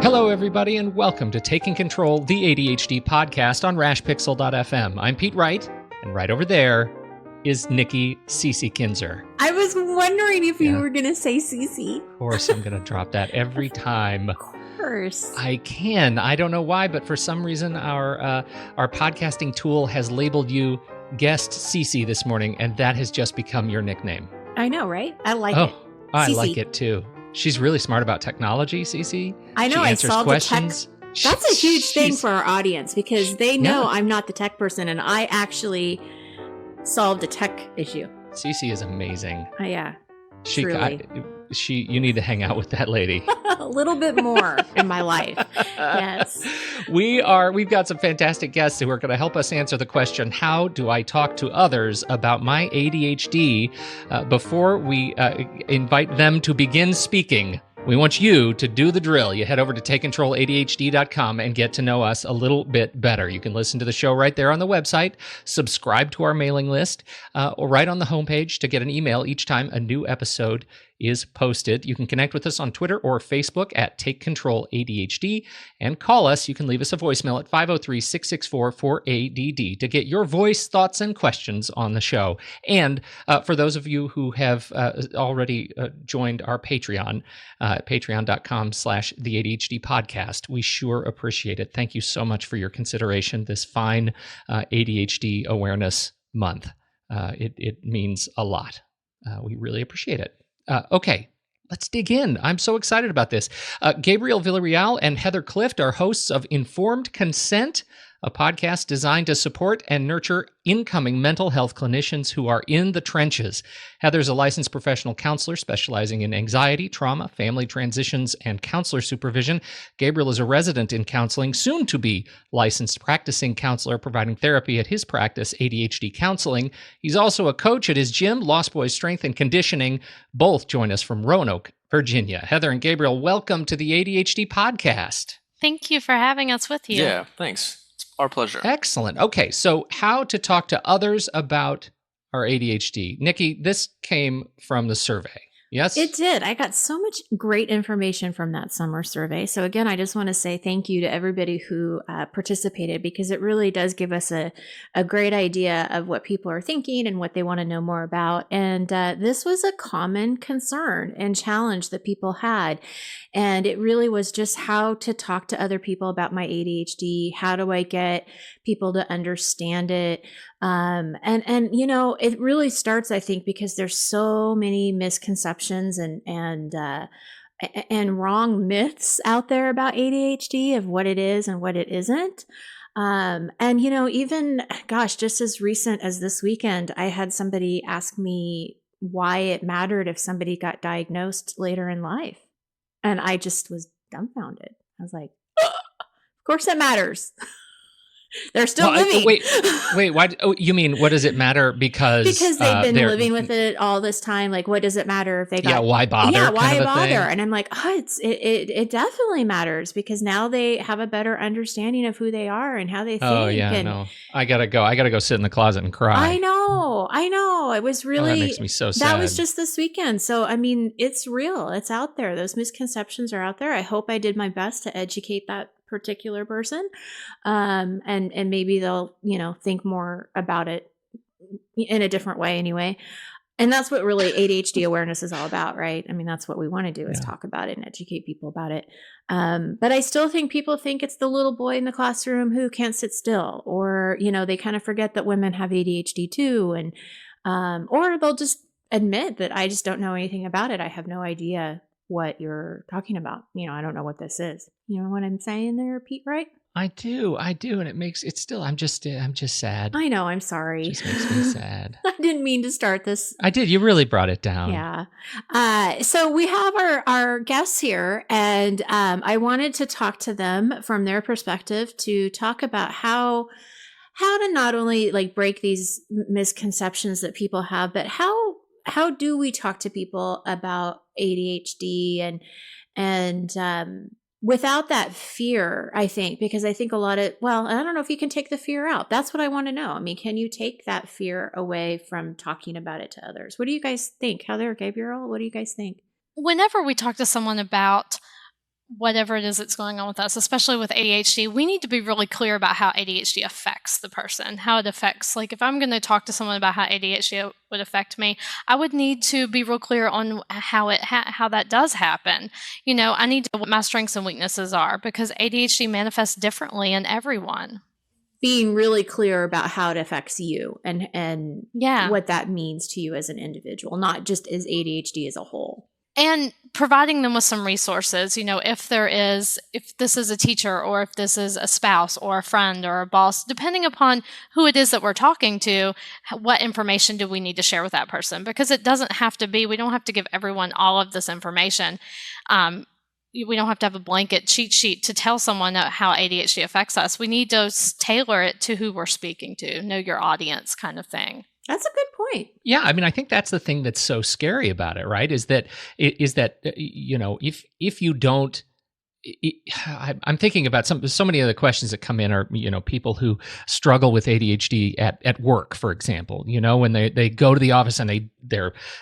Hello, everybody, and welcome to Taking Control, the ADHD podcast on rashpixel.fm. I'm Pete Wright, and right over there is Nikki Cece Kinzer. I was wondering if you were going to say Cece. Of course, I'm going to drop that every time. Of course. I can. I don't know why, but for some reason, our podcasting tool has labeled you Guest Cece this morning, and that has just become your nickname. I know, right? I like it. I like it, too. She's really smart about technology, Cece. I know. She answers questions. The tech. That's a huge thing for our audience because they know I'm not the tech person, and I actually solved a tech issue. Cece is amazing. Yeah. You need to hang out with that lady. A little bit more in my life. Yes. We've got some fantastic guests who are going to help us answer the question, how do I talk to others about my ADHD? Before we invite them to begin speaking, we want you to do the drill. You head over to takecontroladhd.com and get to know us a little bit better. You can listen to the show right there on the website, subscribe to our mailing list, or right on the homepage to get an email each time a new episode is posted. You can connect with us on Twitter or Facebook at Take Control ADHD and call us. You can leave us a voicemail at 503-664-4ADD to get your voice, thoughts, and questions on the show. And for those of you who have already joined our Patreon, patreon.com/the ADHD podcast, we sure appreciate it. Thank you so much for your consideration this fine ADHD awareness month. It means a lot. We really appreciate it. Okay, let's dig in. I'm so excited about this. Gabriel Villarreal and Heather Clift are hosts of Informed Consent, a podcast designed to support and nurture incoming mental health clinicians who are in the trenches. Heather's a licensed professional counselor specializing in anxiety, trauma, family transitions, and counselor supervision. Gabriel is a resident in counseling, soon to be licensed practicing counselor providing therapy at his practice, ADHD Counseling. He's also a coach at his gym, Lost Boys Strength and Conditioning. Both join us from Roanoke, Virginia. Heather and Gabriel, welcome to the ADHD podcast. Thank you for having us with you. Yeah, thanks. Our pleasure. Excellent. Okay, so how to talk to others about our ADHD. Nikki, this came from the survey, yes? It did. I got so much great information from that summer survey. So again, I just want to say thank you to everybody who participated because it really does give us a great idea of what people are thinking and what they want to know more about. And this was a common concern and challenge that people had. And it really was just how to talk to other people about my ADHD. How do I get people to understand it? And you know, it really starts, I think, because there's so many misconceptions and wrong myths out there about ADHD of what it is and what it isn't. And you know, even just as recent as this weekend, I had somebody ask me why it mattered if somebody got diagnosed later in life. And I just was dumbfounded. I was like, of course it matters. They're still living. Wait. Why? Oh, you mean what does it matter? Because they've been living with it all this time. Like, what does it matter if they got? Yeah, why bother? Yeah, why bother? And I'm like, it definitely matters because now they have a better understanding of who they are and how they think. Oh yeah, no, I gotta go sit in the closet and cry. I know. It was really. That makes me so sad. That was just this weekend. So I mean, it's real. It's out there. Those misconceptions are out there. I hope I did my best to educate that particular person, and maybe they'll think more about it in a different way anyway. And that's what really ADHD awareness is all about, right? I mean, that's what we want to do is talk about it and educate people about it. But I still think people think it's the little boy in the classroom who can't sit still, or they kind of forget that women have ADHD too, and or they'll just admit that I just don't know anything about it. I have no idea what you're talking about. I don't know what this is. You know what I'm saying there, Pete, right? I do. And it's still, I'm just sad. I know. I'm sorry. It just makes me sad. I didn't mean to start this. I did. You really brought it down. Yeah. So we have our guests here, and I wanted to talk to them from their perspective to talk about how to not only like break these misconceptions that people have, but how do we talk to people about ADHD and without that fear, I think, because I think I don't know if you can take the fear out. That's what I want to know. I mean, can you take that fear away from talking about it to others? What do you guys think? Heather, Gabriel, what do you guys think? Whenever we talk to someone about whatever it is that's going on with us, especially with ADHD, we need to be really clear about how ADHD affects the person, how it affects, like if I'm going to talk to someone about how ADHD would affect me, I would need to be real clear on how that does happen. I need to know what my strengths and weaknesses are, because ADHD manifests differently in everyone. Being really clear about how it affects you and Yeah. what that means to you as an individual, not just as ADHD as a whole. And providing them with some resources, if this is a teacher, or if this is a spouse or a friend or a boss, depending upon who it is that we're talking to, what information do we need to share with that person? Because it doesn't have to be, we don't have to give everyone all of this information. We don't have to have a blanket cheat sheet to tell someone how ADHD affects us. We need to tailor it to who we're speaking to, know your audience kind of thing. That's a good point. Yeah, I mean, I think that's the thing that's so scary about it, right? Is that if you don't, I'm thinking about so many of the questions that come in are, people who struggle with ADHD at work, for example, when they go to the office and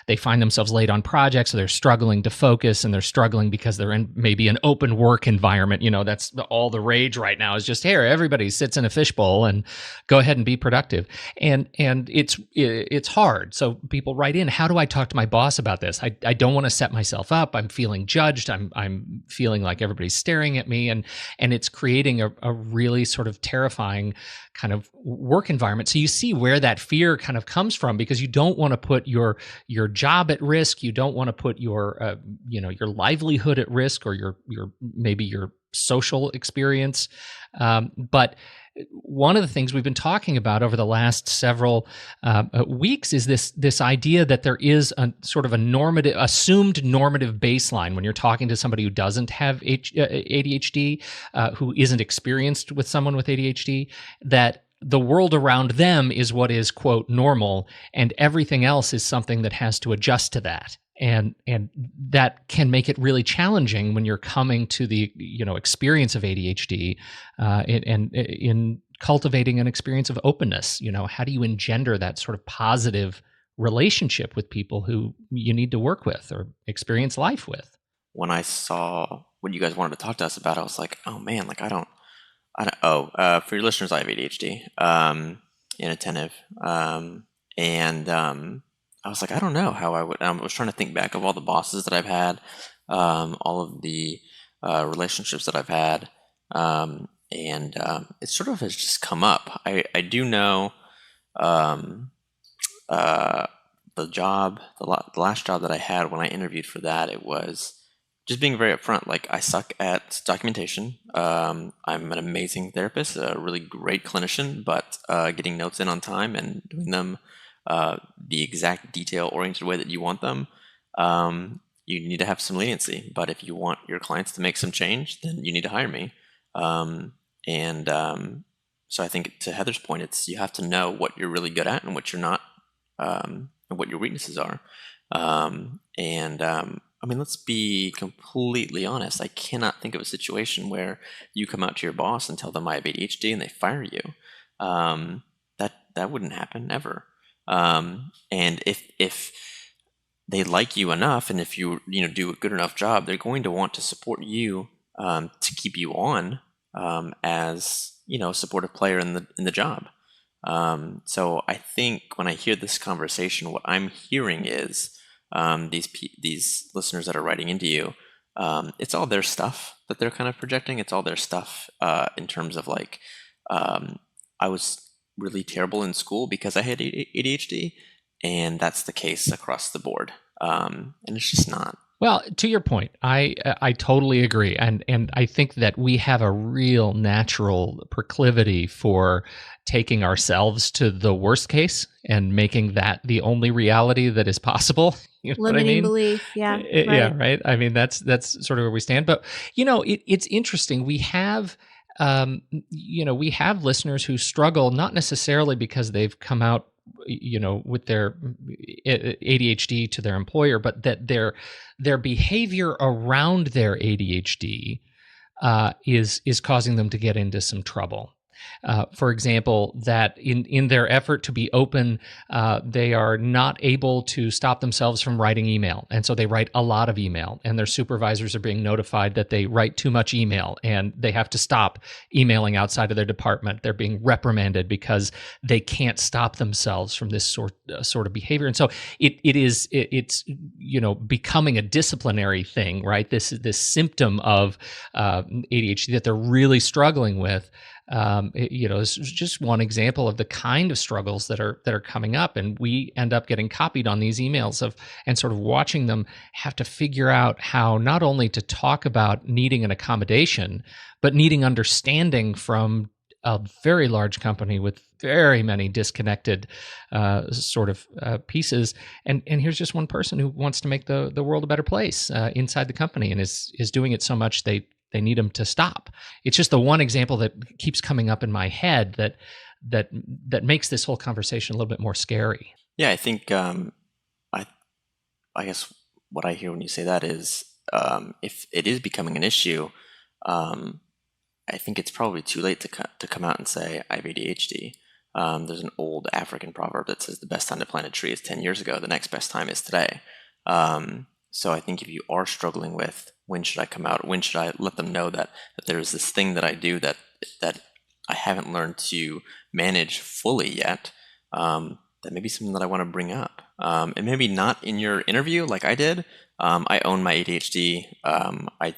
they find themselves late on projects, so they're struggling to focus, and they're struggling because they're in maybe an open work environment. That's all the rage right now, is just, here, everybody sits in a fishbowl and go ahead and be productive. And it's hard. So people write in, how do I talk to my boss about this? I don't want to set myself up. I'm feeling judged. I'm feeling like everybody's staring at me, and it's creating a really sort of terrifying kind of work environment. So you see where that fear kind of comes from, because you don't want to put your job at risk. You don't want to put your your livelihood at risk, or your maybe your social experience. But one of the things we've been talking about over the last several weeks is this idea that there is a sort of assumed normative baseline when you're talking to somebody who doesn't have ADHD, who isn't experienced with someone with ADHD, that the world around them is what is, quote, normal, and everything else is something that has to adjust to that. And that can make it really challenging when you're coming to the experience of ADHD, and in cultivating an experience of openness. How do you engender that sort of positive relationship with people who you need to work with or experience life with? When I saw what you guys wanted to talk to us about, I was like, oh man, like I don't. For your listeners, I have ADHD, inattentive, and I was like, I don't know how I would. I was trying to think back of all the bosses that I've had, all of the relationships that I've had, and it sort of has just come up. I do know the last job that I had when I interviewed for that, it was just being very upfront. Like, I suck at documentation. I'm an amazing therapist, a really great clinician, but getting notes in on time and doing them the exact detail-oriented way that you want them, you need to have some leniency. But if you want your clients to make some change, then you need to hire me. So I think, to Heather's point, it's you have to know what you're really good at and what you're not, and what your weaknesses are. I mean, let's be completely honest. I cannot think of a situation where you come out to your boss and tell them I have ADHD and they fire you. That wouldn't happen ever. And if they like you enough, and if you do a good enough job, they're going to want to support you to keep you on as a supportive player in the job. So I think when I hear this conversation, what I'm hearing is these listeners that are writing into you, it's all their stuff that they're kind of projecting. It's all their stuff in terms of like, I was really terrible in school because I had ADHD, and that's the case across the board. And it's just not. Well, to your point, I totally agree, and I think that we have a real natural proclivity for taking ourselves to the worst case and making that the only reality that is possible. You know Limiting what I mean? belief, yeah, right. Yeah, right. I mean, that's sort of where we stand. But it's interesting. We have. We have listeners who struggle, not necessarily because they've come out, with their ADHD to their employer, but that their behavior around their ADHD is causing them to get into some trouble. For example, that in their effort to be open, they are not able to stop themselves from writing email. And so they write a lot of email, and their supervisors are being notified that they write too much email and they have to stop emailing outside of their department. They're being reprimanded because they can't stop themselves from this sort of behavior. And so it's becoming a disciplinary thing, right? This symptom of ADHD that they're really struggling with. It's just one example of the kind of struggles that are coming up, and we end up getting copied on these emails and sort of watching them have to figure out how not only to talk about needing an accommodation, but needing understanding from a very large company with very many disconnected pieces. And here's just one person who wants to make the world a better place inside the company, and is doing it so much they need them to stop. It's just the one example that keeps coming up in my head that makes this whole conversation a little bit more scary. Yeah, I think I guess what I hear when you say that is if it is becoming an issue, I think it's probably too late to come out and say I have ADHD. There's an old African proverb that says the best time to plant a tree is 10 years ago. The next best time is today. So I think if you are struggling with when should I come out, when should I let them know that there's this thing that I do that I haven't learned to manage fully yet, that may be something that I want to bring up. And maybe not in your interview like I did. I own my ADHD. I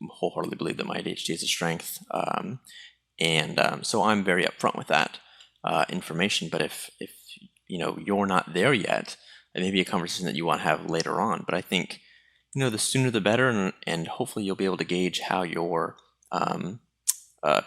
wholeheartedly believe that my ADHD is a strength. So I'm very upfront with that information. But if you're not there yet, it may be a conversation that you want to have later on. But I think the sooner the better, and hopefully you'll be able to gauge how your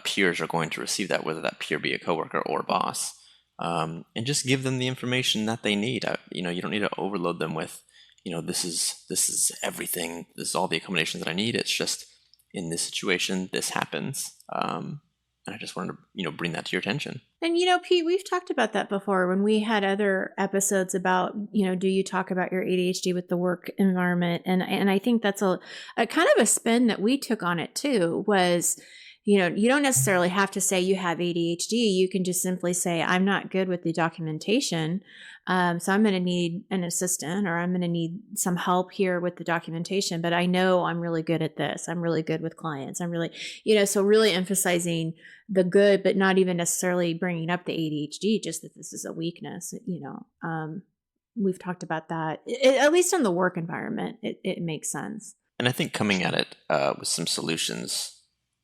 peers are going to receive that, whether that peer be a coworker or a boss, and just give them the information that they need. You don't need to overload them with, this is everything. This is all the accommodations that I need. It's just in this situation, this happens. And I just wanted to, bring that to your attention. And, Pete, we've talked about that before when we had other episodes about, do you talk about your ADHD with the work environment? And I think that's a kind of a spin that we took on it too, was, you don't necessarily have to say you have ADHD. You can just simply say, I'm not good with the documentation. So I'm going to need an assistant, or I'm going to need some help here with the documentation, but I know I'm really good at this. I'm really good with clients. I'm really, so really emphasizing the good, but not even necessarily bringing up the ADHD, just that this is a weakness. We've talked about that, at least in the work environment, it makes sense. And I think coming at it with some solutions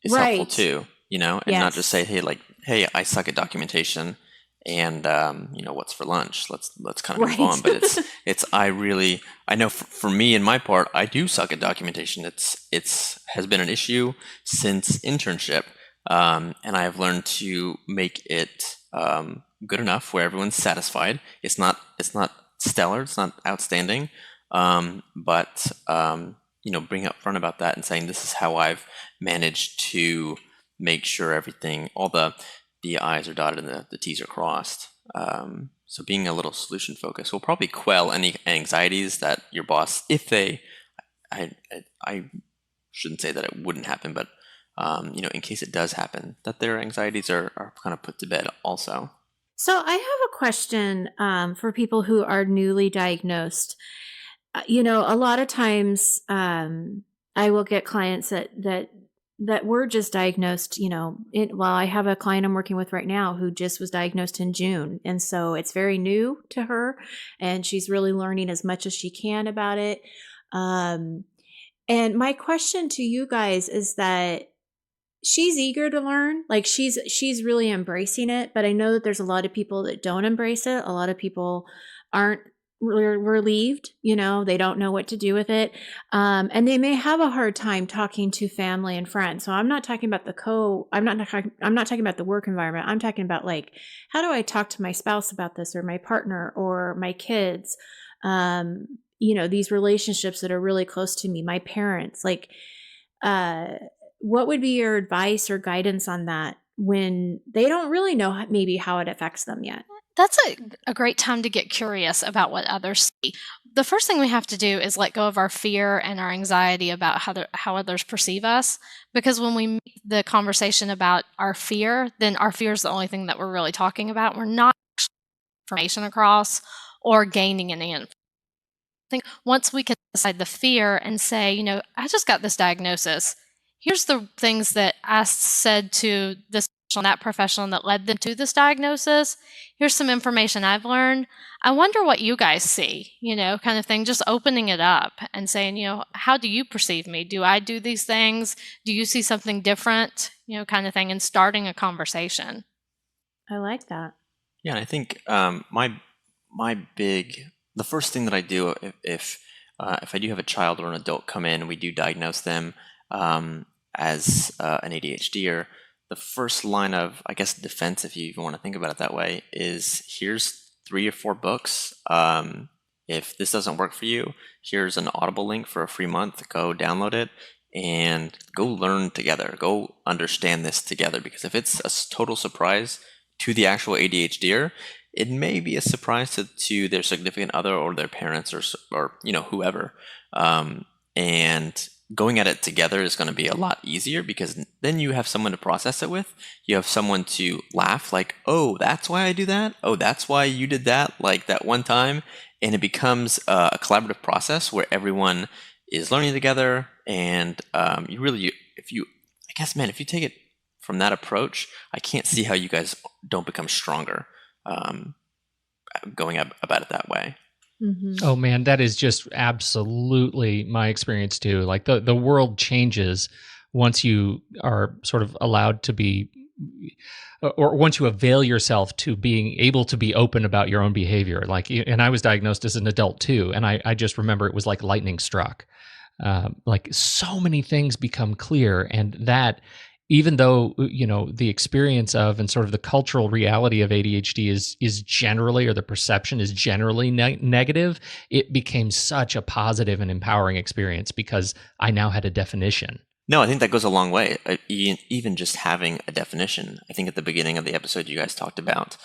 is right. helpful too, and yes. not just say, hey, I suck at documentation, and what's for lunch? Let's kind of move on. But I know for me and my part, I do suck at documentation. It's has been an issue since internship, and I have learned to make it good enough where everyone's satisfied. It's not stellar, it's not outstanding, but bring up front about that and saying this is how I've managed to make sure everything, all the I's are dotted and the T's are crossed. So being a little solution focused will probably quell any anxieties that your boss, if they, I shouldn't say that it wouldn't happen, but in case it does happen, that their anxieties are kind of put to bed also. So I have a question for people who are newly diagnosed. A lot of times I will get clients that were just diagnosed, I have a client I'm working with right now who just was diagnosed in June. And so it's very new to her, and she's really learning as much as she can about it. And my question to you guys is that she's eager to learn, like she's really embracing it, but I know that there's a lot of people that don't embrace it. A lot of people aren't relieved, they don't know what to do with it. And they may have a hard time talking to family and friends. So I'm not talking about I'm not talking about the work environment. I'm talking about how do I talk to my spouse about this, or my partner, or my kids? These relationships that are really close to me, my parents, what would be your advice or guidance on that when they don't really know maybe how it affects them yet? That's a great time to get curious about what others see. the first thing we have to do is let go of our fear and our anxiety about how others perceive us. Because when we make the conversation about our fear, then our fear is the only thing that we're really talking about. We're not actually getting information across or gaining an answer. I think once we can decide the fear and say, I just got this diagnosis. Here's the things that I said to this professional, that professional that led them to this diagnosis. Here's some information I've learned. I wonder what you guys see, kind of thing. Just opening it up and saying, how do you perceive me? Do I do these things? Do you see something different? Kind of thing, and starting a conversation. I like that. Yeah, and I think the first thing that I do if I do have a child or an adult come in and we do diagnose them as an ADHDer, the first line of, I guess, defense, if you even want to think about it that way, is here's 3 or 4 books. If this doesn't work for you, here's an Audible link for a free month. Go download it and go learn together. Go understand this together, because if it's a total surprise to the actual ADHDer, it may be a surprise to their significant other or their parents or whoever. And going at it together is going to be a lot easier, because then you have someone to process it with. You have someone to laugh, like, oh, that's why I do that. Oh, that's why you did that, like that one time. And it becomes a collaborative process where everyone is learning together. And if you take it from that approach, I can't see how you guys don't become stronger going about it that way. Mm-hmm. Oh man, that is just absolutely my experience too. Like the world changes once you are sort of allowed to be, or once you avail yourself to being able to be open about your own behavior. Like, and I was diagnosed as an adult too, and I just remember it was like lightning struck. Like so many things become clear, and that, even though the experience of and sort of the cultural reality of ADHD is generally, or the perception is generally negative, it became such a positive and empowering experience because I now had a definition. No, I think that goes a long way. Even just having a definition. I think at the beginning of the episode, you guys talked about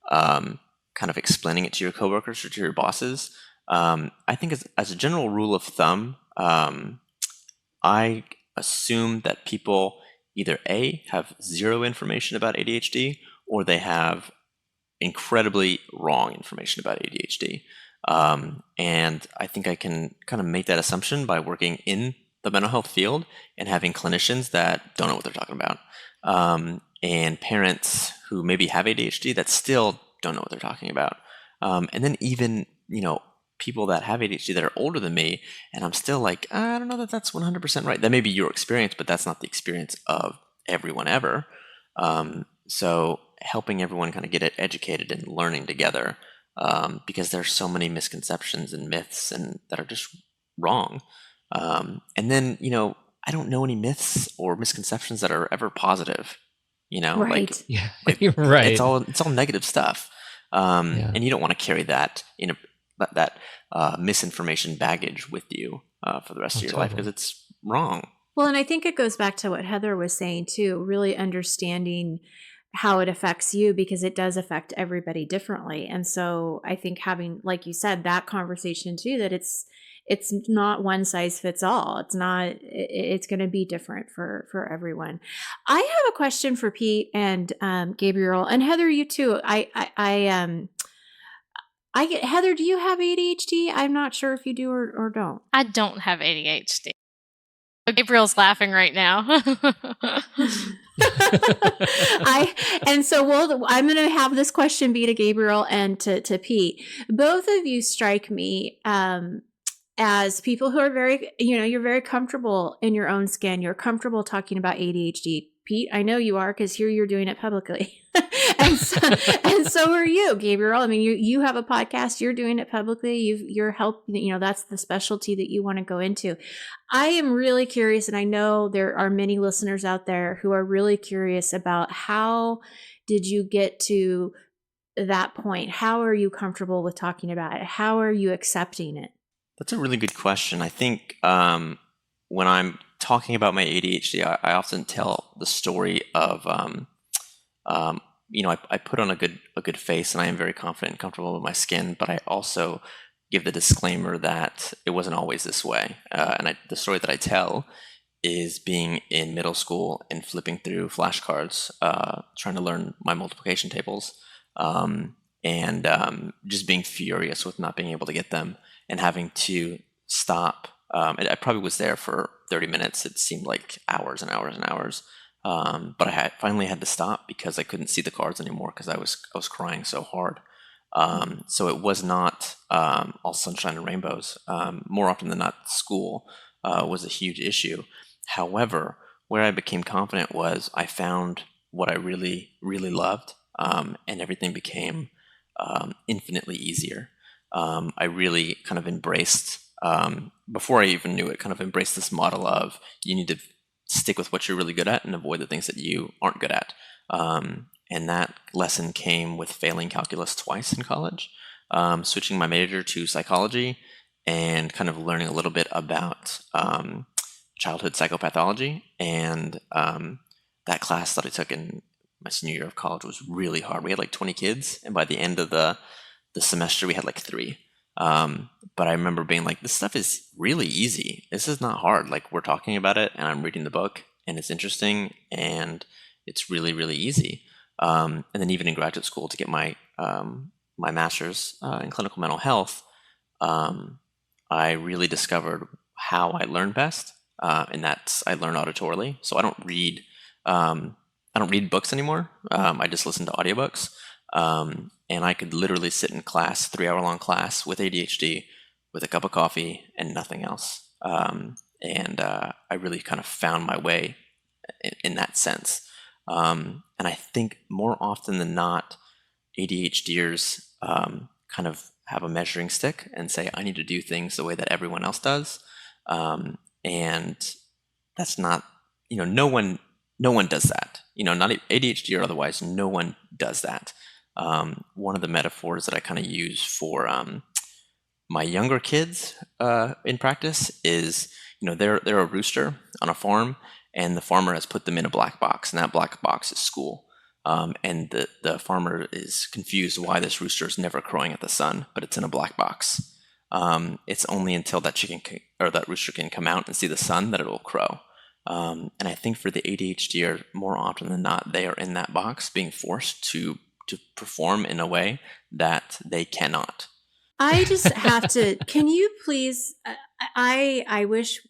kind of explaining it to your coworkers or to your bosses. I think as a general rule of thumb, I assume that people either A, have zero information about ADHD, or they have incredibly wrong information about ADHD. And I think I can kind of make that assumption by working in the mental health field and having clinicians that don't know what they're talking about. And parents who maybe have ADHD that still don't know what they're talking about. And then even, people that have ADHD that are older than me, and I'm still like, I don't know that that's 100% right. That may be your experience, but that's not the experience of everyone ever. So helping everyone kind of get it educated and learning together, because there's so many misconceptions and myths and that are just wrong. And then, I don't know any myths or misconceptions that are ever positive, Right. Yeah, like right. It's all negative stuff. And you don't want to carry that that misinformation baggage with you for the rest of your life, because it's wrong. Well, and I think it goes back to what Heather was saying too, really understanding how it affects you, because it does affect everybody differently. And so I think having, like you said, that conversation too, that it's not one size fits all. It's going to be different for everyone. I have a question for Pete and Gabriel, and Heather, you too. Heather, do you have ADHD? I'm not sure if you do or don't. I don't have ADHD. Gabriel's laughing right now. I'm going to have this question be to Gabriel and to Pete. Both of you strike me as people who are very, you're very comfortable in your own skin. You're comfortable talking about ADHD. Pete, I know you are, because here you're doing it publicly. and so are you, Gabriel. I mean, you have a podcast, you're doing it publicly. You're helping, that's the specialty that you want to go into. I am really curious, and I know there are many listeners out there who are really curious about, how did you get to that point? How are you comfortable with talking about it? How are you accepting it? That's a really good question. I think when I'm talking about my ADHD, I often tell the story of, I put on a good face, and I am very confident and comfortable with my skin, but I also give the disclaimer that it wasn't always this way. And the story that I tell is being in middle school and flipping through flashcards, trying to learn my multiplication tables, and just being furious with not being able to get them and having to stop. I probably was there for 30 minutes. It seemed like hours and hours and hours. But I finally had to stop because I couldn't see the cards anymore because I was crying so hard. So it was not all sunshine and rainbows. More often than not, school was a huge issue. However, where I became confident was I found what I really, really loved, and everything became infinitely easier. I really kind of embraced, before I even knew it, kind of embraced this model of you need to stick with what you're really good at and avoid the things that you aren't good at. And that lesson came with failing calculus twice in college, switching my major to psychology, and kind of learning a little bit about childhood psychopathology. And that class that I took in my senior year of college was really hard. We had like 20 kids, and by the end of the semester, we had like 3. But I remember being like, this stuff is really easy. This is not hard. Like, we're talking about it, and I'm reading the book, and it's interesting, and it's really, really easy. And then even in graduate school to get my my master's in clinical mental health, I really discovered how I learn best, and that's I learn auditorily. So I don't read books anymore. I just listen to audiobooks. And I could literally sit in class, 3-hour-long class with ADHD, with a cup of coffee and nothing else. And I really kind of found my way in that sense. And I think more often than not, ADHDers kind of have a measuring stick and say, I need to do things the way that everyone else does. And that's not, no one does that. Not ADHD or otherwise, no one does that. One of the metaphors that I kind of use for my younger kids in practice is, they're a rooster on a farm, and the farmer has put them in a black box, and that black box is school. And the farmer is confused why this rooster is never crowing at the sun, but it's in a black box. It's only until that that rooster can come out and see the sun that it will crow. And I think for the ADHD, more often than not, they are in that box being forced to perform in a way that they cannot. I just have to, can you please, I wish,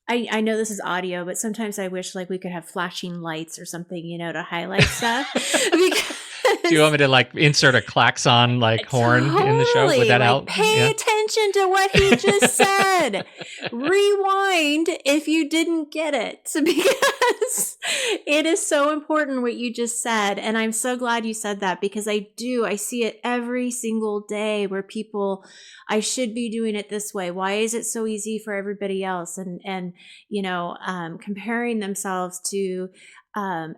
I know this is audio, but sometimes I wish like we could have flashing lights or something, to highlight stuff. Because do you want me to like insert a klaxon horn in the show? Would that help? Pay attention to what he just said. Rewind if you didn't get it, because it is so important what you just said. And I'm so glad you said that, because I see it every single day where people, I should be doing it this way. Why is it so easy for everybody else? And comparing themselves to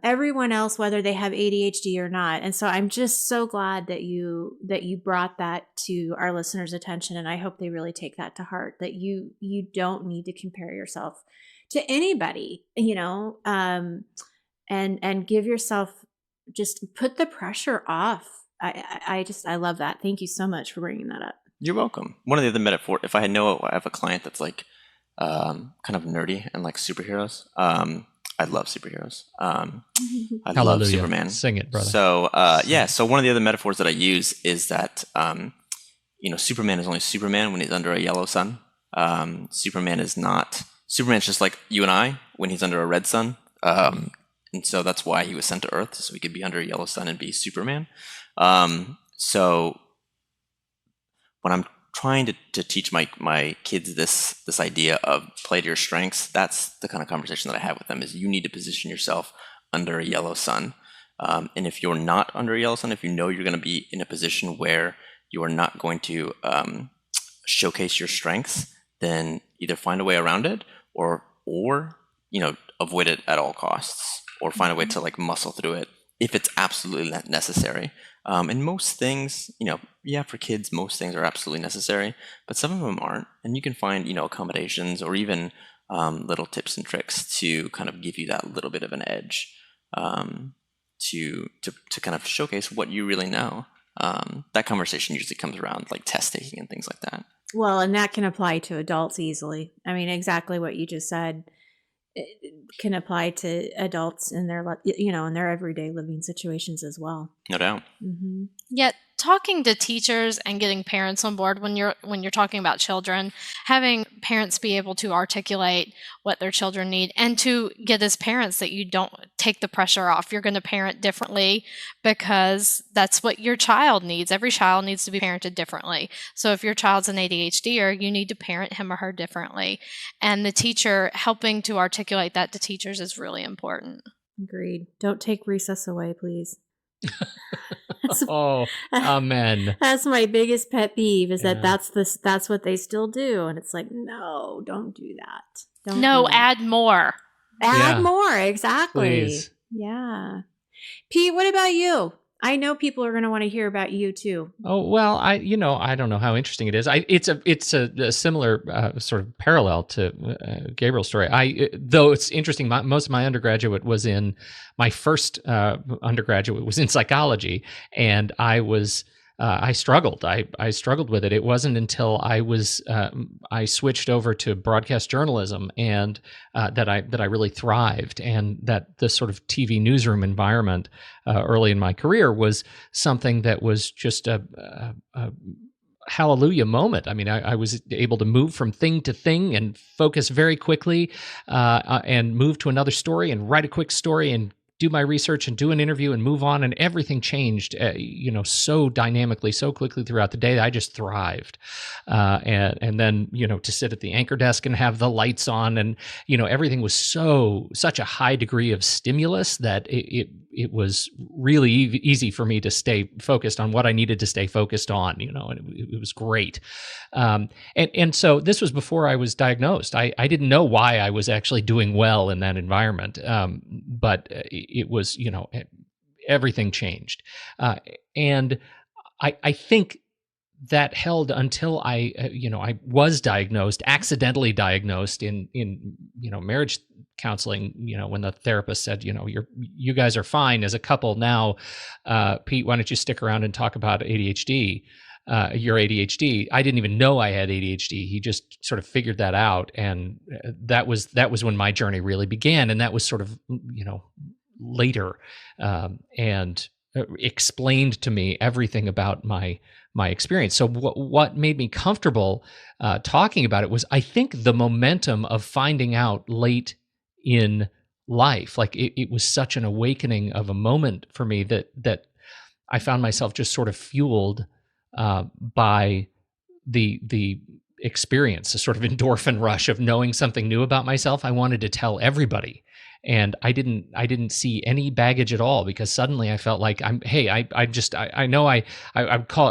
everyone else, whether they have ADHD or not. And so I'm just so glad that you brought that to our listeners' attention. And I hope they really take that to heart, that you don't need to compare yourself to anybody, and give yourself, just put the pressure off. I love that. Thank you so much for bringing that up. You're welcome. One of the other metaphors, if I have a client that's like kind of nerdy and like superheroes, I love superheroes. I love Superman. Sing it, brother. So so one of the other metaphors that I use is that Superman is only Superman when he's under a yellow sun. Superman's just like you and I when he's under a red sun. And so that's why he was sent to Earth, so he could be under a yellow sun and be Superman. So when I'm trying to teach my kids this idea of play to your strengths, that's the kind of conversation that I have with them, is you need to position yourself under a yellow sun. And if you're not under a yellow sun, if you're going to be in a position where you are not going to showcase your strengths, then either find a way around it or avoid it at all costs, or find a way to muscle through it if it's absolutely necessary. And most things, for kids, most things are absolutely necessary, but some of them aren't. And you can find, accommodations or even little tips and tricks to kind of give you that little bit of an edge, to kind of showcase what you really know. that conversation usually comes around like test taking and things like that. Well, and that can apply to adults easily. I mean, exactly what you just said. It can apply to adults in their, in their everyday living situations as well. No doubt. Mm-hmm. Yet talking to teachers and getting parents on board when you're talking about children, having parents be able to articulate what their children need, and to get as parents that you don't take the pressure off. You're going to parent differently because that's what your child needs. Every child needs to be parented differently. So if your child's an ADHDer, you need to parent him or her differently. And the teacher helping to articulate that to teachers is really important. Agreed. Don't take recess away, please. Oh, amen. That's my biggest pet peeve is that that's what they still do. And it's like, no, don't do that. Don't do that. Add more. Add more. Exactly. Please. Yeah. Pete, what about you? I know people are going to want to hear about you too. Oh, well, I don't know how interesting it is. It's a similar sort of parallel to Gabriel's story. Though it's interesting, most of my undergraduate was in, my first undergraduate was in psychology, and I struggled. I struggled with it. It wasn't until I switched over to broadcast journalism and that I really thrived, and that the sort of TV newsroom environment early in my career was something that was just a hallelujah moment. I mean, I was able to move from thing to thing and focus very quickly, and move to another story and write a quick story and do my research and do an interview and move on, and everything changed, so dynamically, so quickly throughout the day that I just thrived. And then, to sit at the anchor desk and have the lights on, and, everything was such a high degree of stimulus that it was really easy for me to stay focused on what I needed to stay focused on, and it was great. And so this was before I was diagnosed. I didn't know why I was actually doing well in that environment. But it was, everything changed. And I think that held until I was diagnosed, accidentally diagnosed in marriage counseling, when the therapist said, you guys are fine as a couple now. Pete, why don't you stick around and talk about ADHD? Your ADHD. I didn't even know I had ADHD. He just sort of figured that out, and that was when my journey really began. And that was sort of later, and explained to me everything about my experience. So what made me comfortable talking about it was, I think, the momentum of finding out late in life. Like it was such an awakening of a moment for me that I found myself just sort of fueled by the experience, a sort of endorphin rush of knowing something new about myself. I wanted to tell everybody, and I didn't see any baggage at all, because suddenly I felt like I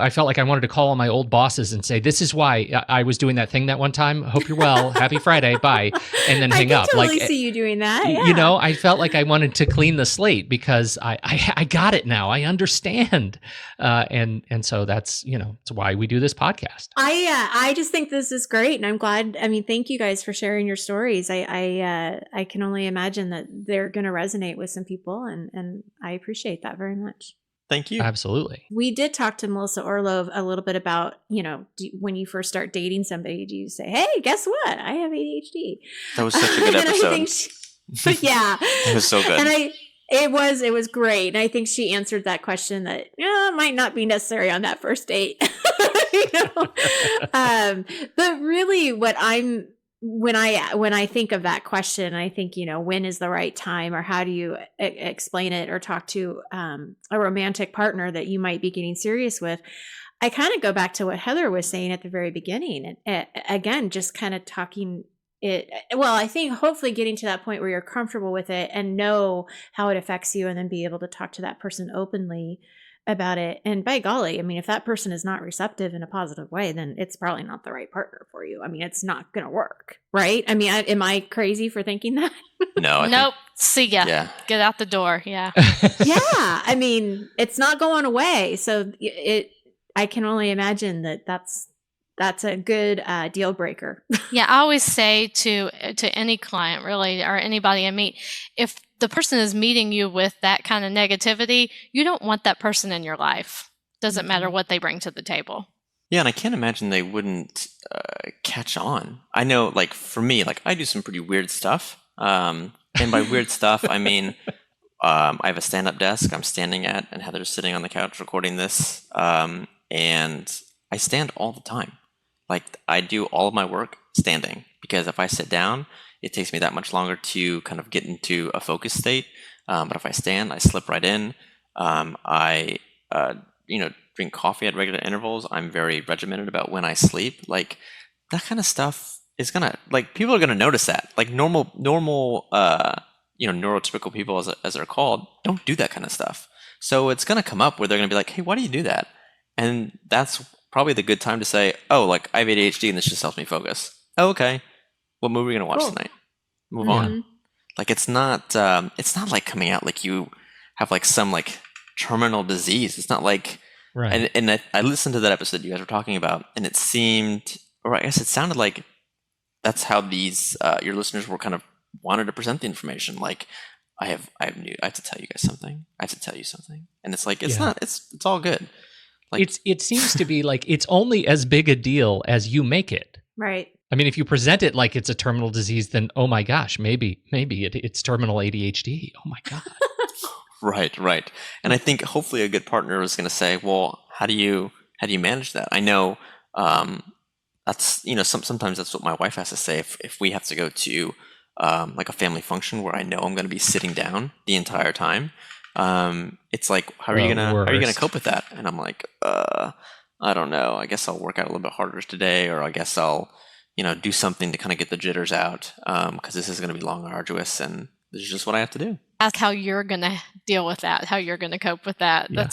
felt like I wanted to call all my old bosses and say, this is why I was doing that thing that one time. Hope you're well. Happy Friday. Bye. And then hang up. I can totally see you doing that. Yeah. I felt like I wanted to clean the slate because I got it now. I understand. And so that's why we do this podcast. I just think this is great, and I'm glad. I mean, thank you guys for sharing your stories. I can only imagine that they're going to resonate with some people, and I appreciate that very much. Thank you. Absolutely. We did talk to Melissa Orlov a little bit about, when you first start dating somebody, do you say, hey, guess what? I have ADHD. That was such a good episode. Yeah. It was so good. And it was great. And I think she answered that question that might not be necessary on that first date. But really when I think of that question, I think, when is the right time, or how do you explain it, or talk to a romantic partner that you might be getting serious with? I kind of go back to what Heather was saying at the very beginning. And again, just kind of talking it. Well, I think hopefully getting to that point where you're comfortable with it and know how it affects you, and then be able to talk to that person openly about it. And by golly, I mean, if that person is not receptive in a positive way, then it's probably not the right partner for you. I mean, it's not going to work, right? I mean, am I crazy for thinking that? No. Nope. See ya. Yeah. Get out the door. Yeah. Yeah. I mean, it's not going away. So I can only imagine that's a good deal breaker. Yeah, I always say to any client, really, or anybody I meet, if the person is meeting you with that kind of negativity, you don't want that person in your life. Doesn't matter what they bring to the table. Yeah, and I can't imagine they wouldn't catch on. I know, like, for me, like, I do some pretty weird stuff. And by weird stuff, I mean, I have a stand-up desk I'm standing at, and Heather's sitting on the couch recording this. And I stand all the time. Like, I do all of my work standing, because if I sit down, it takes me that much longer to kind of get into a focus state. But if I stand, I slip right in. I drink coffee at regular intervals. I'm very regimented about when I sleep. Like, that kind of stuff is gonna, like, people are gonna notice that. Like, normal, neurotypical people, as they're called, don't do that kind of stuff. So it's gonna come up where they're gonna be like, hey, why do you do that? And that's probably the good time to say, oh, like, I have ADHD and this just helps me focus. Oh, okay. What movie are we gonna watch tonight? Move on. Like, it's not like coming out like you have like some like terminal disease. It's not like, right. And I listened to that episode you guys were talking about, and it seemed, or I guess it sounded like that's how these your listeners were kind of wanted to present the information. Like, I have to tell you guys something. I have to tell you something, and it's like it's not. It's all good. Like, it seems to be like it's only as big a deal as you make it. Right. I mean, if you present it like it's a terminal disease, then oh my gosh, maybe it's terminal ADHD. Oh my god. Right. And I think hopefully a good partner is going to say, well, how do you manage that? I know that's, sometimes that's what my wife has to say if we have to go to like a family function where I know I'm going to be sitting down the entire time. It's like, how are you gonna cope with that? And I'm like, I don't know. I guess I'll work out a little bit harder today, or I guess I'll do something to kind of get the jitters out, because this is going to be long and arduous, and this is just what I have to do. Ask how you're going to deal with that, how you're going to cope with that. Yeah.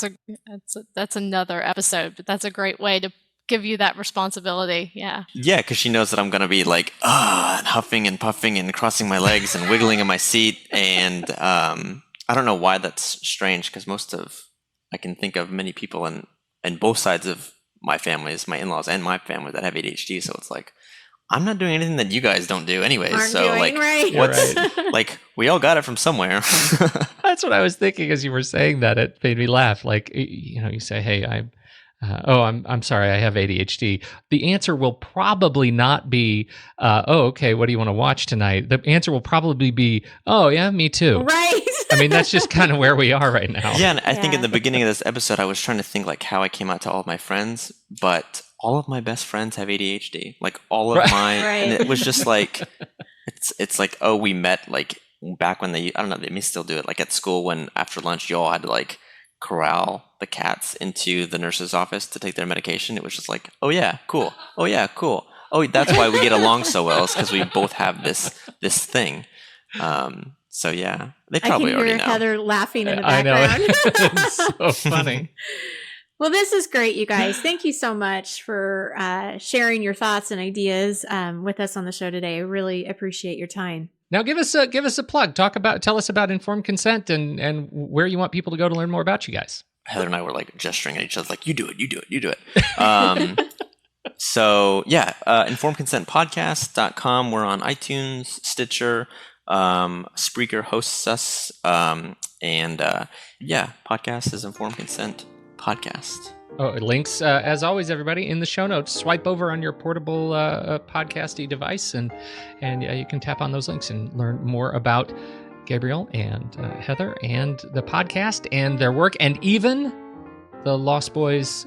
That's another episode, but that's a great way to give you that responsibility. Yeah. Yeah, because she knows that I'm going to be like, and huffing and puffing and crossing my legs and wiggling in my seat. And I don't know why that's strange, because I can think of many people in both sides of my families, my in-laws and my family, that have ADHD. So it's like, I'm not doing anything that you guys don't do anyways. Like, we all got it from somewhere. That's what I was thinking as you were saying that. It made me laugh. Like, you say, hey, I'm sorry, I have ADHD. The answer will probably not be, okay, what do you want to watch tonight? The answer will probably be, oh yeah, me too. Right. I mean, that's just kind of where we are right now. Yeah, and I think in the beginning of this episode, I was trying to think like how I came out to all of my friends, but all of my best friends have ADHD. Like, all of mine, and it was just like, it's like, oh, we met like back when I don't know, they may still do it, like at school, when after lunch you all had to like corral the cats into the nurse's office to take their medication. It was just like, oh yeah, cool. Oh yeah, cool. Oh, that's why we get along so well, is because we both have this thing. So yeah, they probably already know. I can hear Heather laughing in the background. I know. It's so funny. Well, this is great, you guys. Thank you so much for sharing your thoughts and ideas with us on the show today. I really appreciate your time. Now, give us a plug. Tell us about informed consent and where you want people to go to learn more about you guys. Heather and I were like gesturing at each other, like, you do it. So yeah, informedconsentpodcast.com. We're on iTunes, Stitcher, Spreaker hosts us, and podcast is Informed Consent Podcast. Oh, links, as always, everybody, in the show notes. Swipe over on your portable podcasty device, and you can tap on those links and learn more about Gabriel and Heather and the podcast and their work, and even the Lost Boys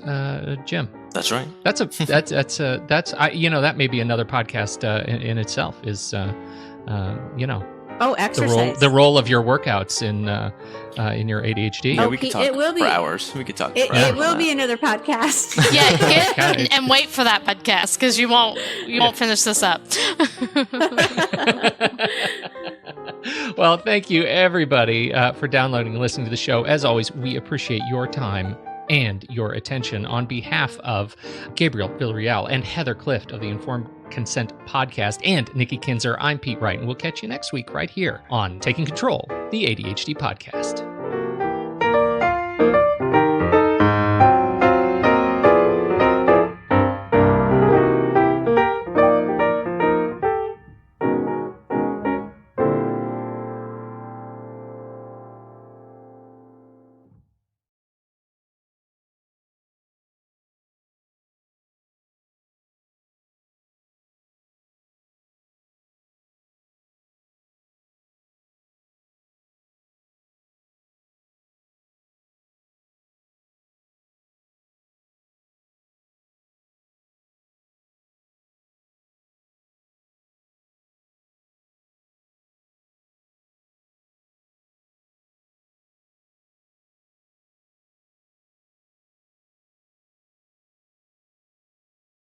gym. That's right. That may be another podcast in itself. Is exercise. The role of your workouts in your ADHD. Yeah, we could talk for hours. We could talk for hours. It will be another podcast. Yeah, and wait for that podcast, because you won't finish this up. Well, thank you everybody for downloading and listening to the show. As always, we appreciate your time and your attention. On behalf of Gabriel Villarreal and Heather Clift of the Informed Consent Podcast and Nikki Kinzer, I'm Pete Wright, and we'll catch you next week right here on Taking Control, the ADHD Podcast.